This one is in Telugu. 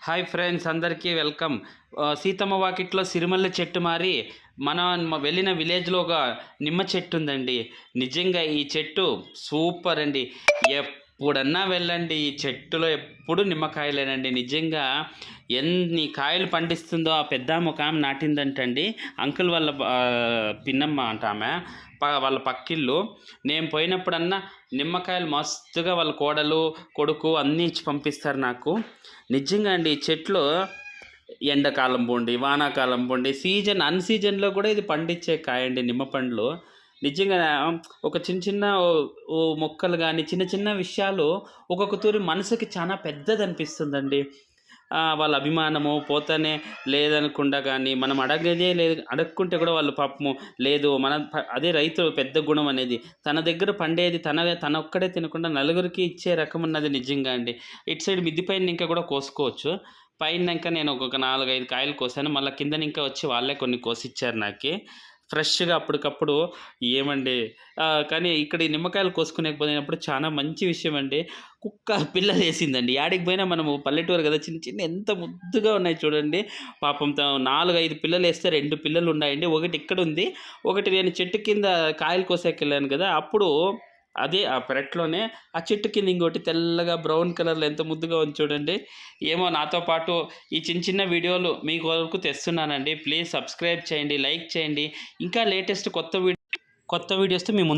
హాయ్ ఫ్రెండ్స్, అందరికీ వెల్కమ్. సీతమ్మ వాకిట్లో సిరిమల్లె చెట్టు మారి వెళ్ళిన విలేజ్లో ఒక నిమ్మ చెట్టు ఉందండి. నిజంగా ఈ చెట్టు సూపర్ అండి. ఎప్పుడన్నా వెళ్ళండి, ఈ చెట్టులో ఎప్పుడు నిమ్మకాయలేనండి. నిజంగా ఎన్ని కాయలు పండిస్తుందో ఆ పెద్దామె ఒక ఆమె నాటిందంటండి. అంకుల్ వాళ్ళ పిన్నమ్మ అంట ఆమె, వాళ్ళ పక్కిళ్ళు. నేను పోయినప్పుడన్నా నిమ్మకాయలు మస్తుగా వాళ్ళ కోడలు కొడుకు అన్నీ ఇచ్చి పంపిస్తారు నాకు. నిజంగా అండి, ఈ చెట్లు ఎండాకాలం పోండి, వానాకాలం పోండి, సీజన్ అన్ సీజన్లో కూడా ఇది పండించే కాయండి నిమ్మ పండ్లు. నిజంగా ఒక చిన్న చిన్న ఓ మొక్కలు కానీ చిన్న చిన్న విషయాలు ఒక్కొక్క తూరి మనసుకి చాలా పెద్దది అనిపిస్తుందండి. వాళ్ళ అభిమానము పోతానే లేదనకుండా కానీ మనం అడగదే లేదు, అడగకుంటే కూడా వాళ్ళు పాపము లేదు అదే రైతు పెద్ద గుణం అనేది. తన దగ్గర పండేది తన ఒక్కడే తినకుండా నలుగురికి ఇచ్చే రకం ఉన్నది నిజంగా అండి. ఇటు సైడ్ మిద్ది పైన ఇంకా కూడా కోసుకోవచ్చు. పైన ఇంకా నేను ఒక 4-5 కాయలు కోసాను. మళ్ళీ కిందన ఇంకా వచ్చి వాళ్ళే కొన్ని కోసిచ్చారు నాకు ఫ్రెష్గా అప్పటికప్పుడు. ఏమండి, కానీ ఇక్కడ ఈ నిమ్మకాయలు కోసుకునేకపోయినప్పుడు చాలా మంచి విషయం అండి. కుక్క పిల్లలు వేసిందండి. యాడికి పోయినా మనము పల్లెటూరు కదా, చిన్న చిన్న ఎంత ముద్దుగా ఉన్నాయి చూడండి. పాపం 4-5 పిల్లలు వేస్తే 2 పిల్లలు ఉన్నాయండి. ఒకటి ఇక్కడ ఉంది, ఒకటి నేను చెట్టు కింద కాయలు కోసేకెళ్ళాను కదా, అప్పుడు అదే ఆ పెరట్లోనే ఆ చెట్టు కింద ఇంకోటి తెల్లగా బ్రౌన్ కలర్లో ఎంత ముద్దుగా ఉంది చూడండి. ఏమో నాతో పాటు ఈ చిన్న చిన్న వీడియోలు మీ వరకు తెస్తున్నానండి. ప్లీజ్ సబ్స్క్రైబ్ చేయండి, లైక్ చేయండి. ఇంకా లేటెస్ట్ కొత్త వీడియోస్తో మీ ముందు